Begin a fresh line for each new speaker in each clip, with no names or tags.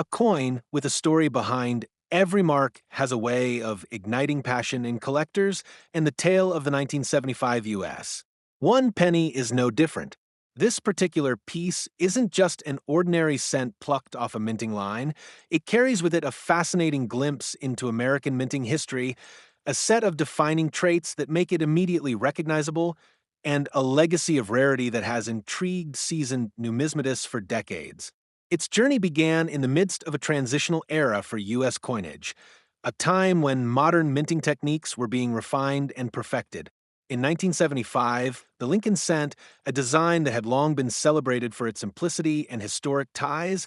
A coin with a story behind every mark has a way of igniting passion in collectors, and the tale of the 1975 US. One penny is no different. This particular piece isn't just an ordinary cent plucked off a minting line, it carries with it a fascinating glimpse into American minting history, a set of defining traits that make it immediately recognizable, and a legacy of rarity that has intrigued seasoned numismatists for decades. Its journey began in the midst of a transitional era for U.S. coinage, a time when modern minting techniques were being refined and perfected. In 1975, the Lincoln Cent, a design that had long been celebrated for its simplicity and historic ties,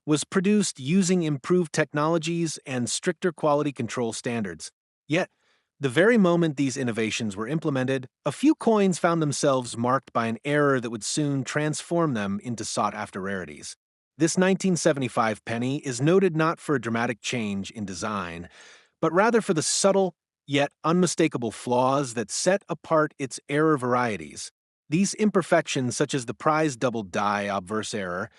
was produced using improved technologies and stricter quality control standards. Yet, the very moment these innovations were implemented, a few coins found themselves marked by an error that would soon transform them into sought-after rarities. This 1975 penny is noted not for a dramatic change in design, but rather for the subtle yet unmistakable flaws that set apart its error varieties. These imperfections, such as the prize double die obverse error,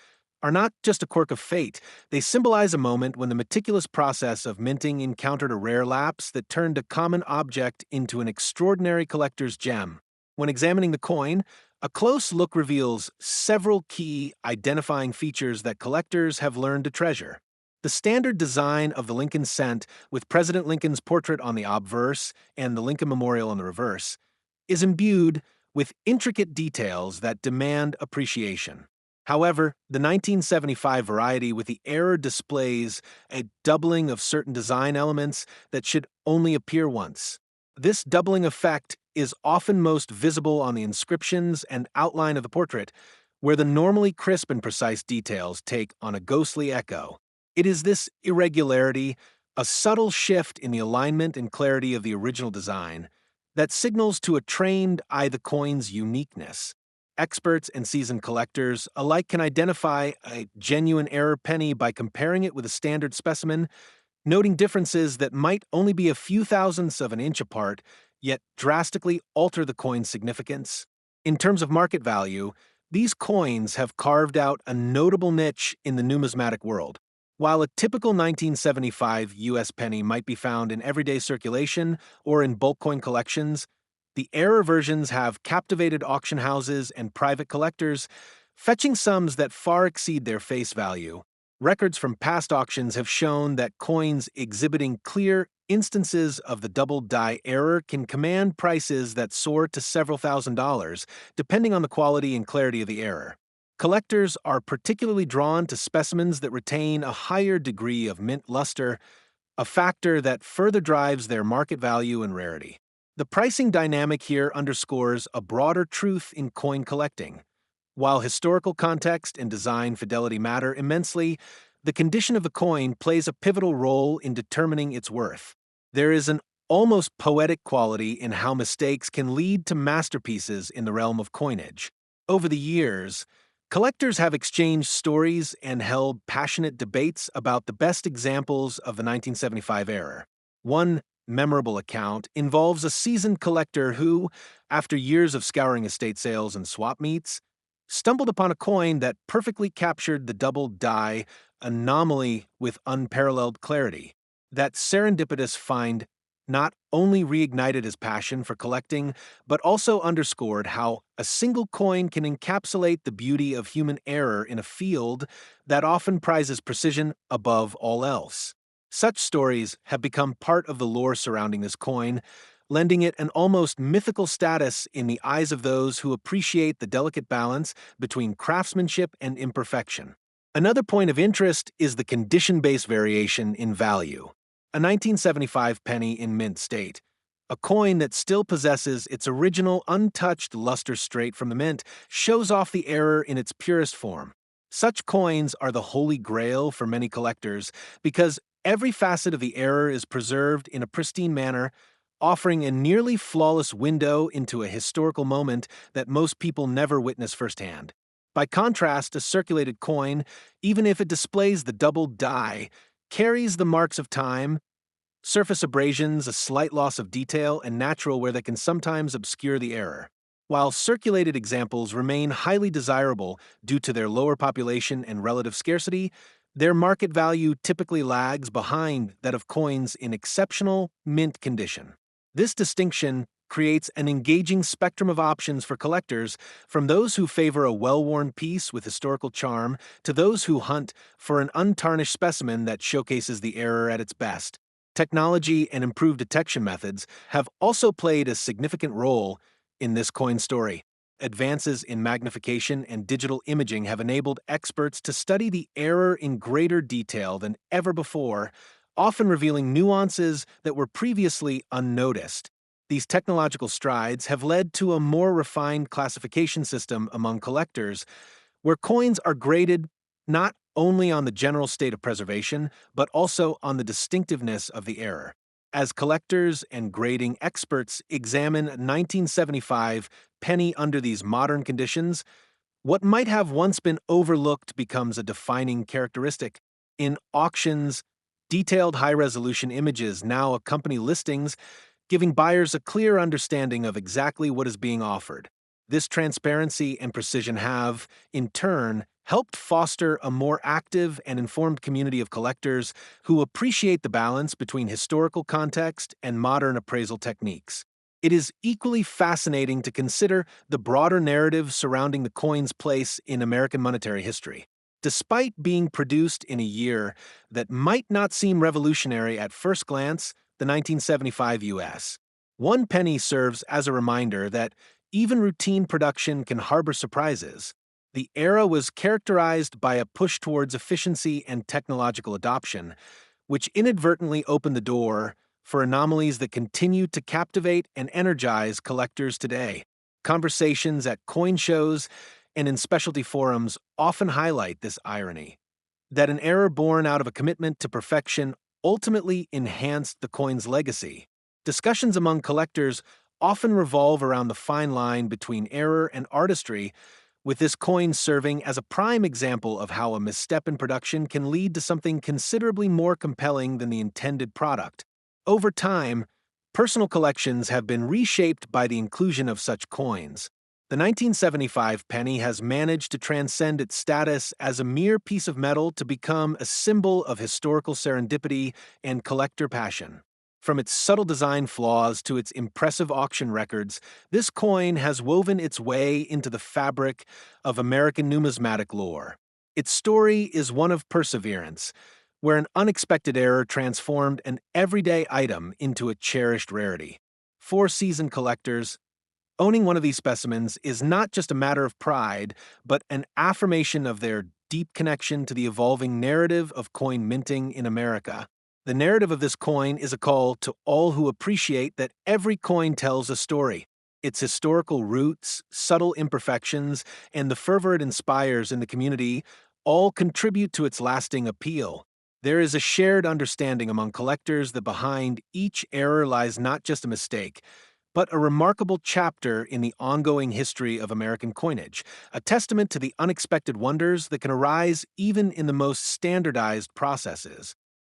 are not just a quirk of fate, they symbolize a moment when the meticulous process of minting encountered a rare lapse that turned a common object into an extraordinary collector's gem. When examining the coin, a close look reveals several key identifying features that collectors have learned to treasure. The standard design of the Lincoln Cent, with President Lincoln's portrait on the obverse and the Lincoln Memorial on the reverse, is imbued with intricate details that demand appreciation. However, the 1975 variety with the error displays a doubling of certain design elements that should only appear once. This doubling effect is often most visible on the inscriptions and outline of the portrait, where the normally crisp and precise details take on a ghostly echo. It is this irregularity, a subtle shift in the alignment and clarity of the original design, that signals to a trained eye the coin's uniqueness. Experts and seasoned collectors alike can identify a genuine error penny by comparing it with a standard specimen, noting differences that might only be a few thousandths of an inch apart, yet drastically alter the coin's significance. In terms of market value, these coins have carved out a notable niche in the numismatic world. While a typical 1975 U.S. penny might be found in everyday circulation or in bulk coin collections, the error versions have captivated auction houses and private collectors, fetching sums that far exceed their face value. Records from past auctions have shown that coins exhibiting clear instances of the double die error can command prices that soar to several $1,000s, depending on the quality and clarity of the error. Collectors are particularly drawn to specimens that retain a higher degree of mint luster, a factor that further drives their market value and rarity. The pricing dynamic here underscores a broader truth in coin collecting. While historical context and design fidelity matter immensely, the condition of the coin plays a pivotal role in determining its worth. There is an almost poetic quality in how mistakes can lead to masterpieces in the realm of coinage. Over the years, collectors have exchanged stories and held passionate debates about the best examples of the 1975 error. One memorable account involves a seasoned collector who, after years of scouring estate sales and swap meets, stumbled upon a coin that perfectly captured the double die anomaly with unparalleled clarity. That serendipitous find not only reignited his passion for collecting, but also underscored how a single coin can encapsulate the beauty of human error in a field that often prizes precision above all else. Such stories have become part of the lore surrounding this coin, lending it an almost mythical status in the eyes of those who appreciate the delicate balance between craftsmanship and imperfection. Another point of interest is the condition-based variation in value. A 1975 penny in mint state, a coin that still possesses its original untouched luster straight from the mint, shows off the error in its purest form. Such coins are the holy grail for many collectors because every facet of the error is preserved in a pristine manner, offering a nearly flawless window into a historical moment that most people never witness firsthand. By contrast, a circulated coin, even if it displays the double die, carries the marks of time, surface abrasions, a slight loss of detail, and natural where they can sometimes obscure the error. While circulated examples remain highly desirable due to their lower population and relative scarcity, Their market value typically lags behind that of coins in exceptional mint condition. This distinction creates an engaging spectrum of options for collectors, from those who favor a well-worn piece with historical charm to those who hunt for an untarnished specimen that showcases the era at its best. Technology and improved detection methods have also played a significant role in this coin story. Advances in magnification and digital imaging have enabled experts to study the error in greater detail than ever before, often revealing nuances that were previously unnoticed. These technological strides have led to a more refined classification system among collectors, where coins are graded not only on the general state of preservation, but also on the distinctiveness of the error. As collectors and grading experts examine 1975 penny under these modern conditions, what might have once been overlooked becomes a defining characteristic. In auctions, detailed high-resolution images now accompany listings, giving buyers a clear understanding of exactly what is being offered. This transparency and precision have, in turn, helped foster a more active and informed community of collectors who appreciate the balance between historical context and modern appraisal techniques. It is equally fascinating to consider the broader narrative surrounding the coin's place in American monetary history. Despite being produced in a year that might not seem revolutionary at first glance, the 1975 U.S. One penny serves as a reminder that even routine production can harbor surprises. The era was characterized by a push towards efficiency and technological adoption, which inadvertently opened the door for anomalies that continue to captivate and energize collectors today. Conversations at coin shows and in specialty forums often highlight this irony, that an error born out of a commitment to perfection ultimately enhanced the coin's legacy. Discussions among collectors often revolve around the fine line between error and artistry, with this coin serving as a prime example of how a misstep in production can lead to something considerably more compelling than the intended product. Over time, personal collections have been reshaped by the inclusion of such coins. The 1975 penny has managed to transcend its status as a mere piece of metal to become a symbol of historical serendipity and collector passion. From its subtle design flaws to its impressive auction records, this coin has woven its way into the fabric of American numismatic lore. Its story is one of perseverance, where an unexpected error transformed an everyday item into a cherished rarity. For seasoned collectors, owning one of these specimens is not just a matter of pride, but an affirmation of their deep connection to the evolving narrative of coin minting in America. The narrative of this coin is a call to all who appreciate that every coin tells a story. Its historical roots, subtle imperfections, and the fervor it inspires in the community all contribute to its lasting appeal. There is a shared understanding among collectors that behind each error lies not just a mistake, but a remarkable chapter in the ongoing history of American coinage, a testament to the unexpected wonders that can arise even in the most standardized processes.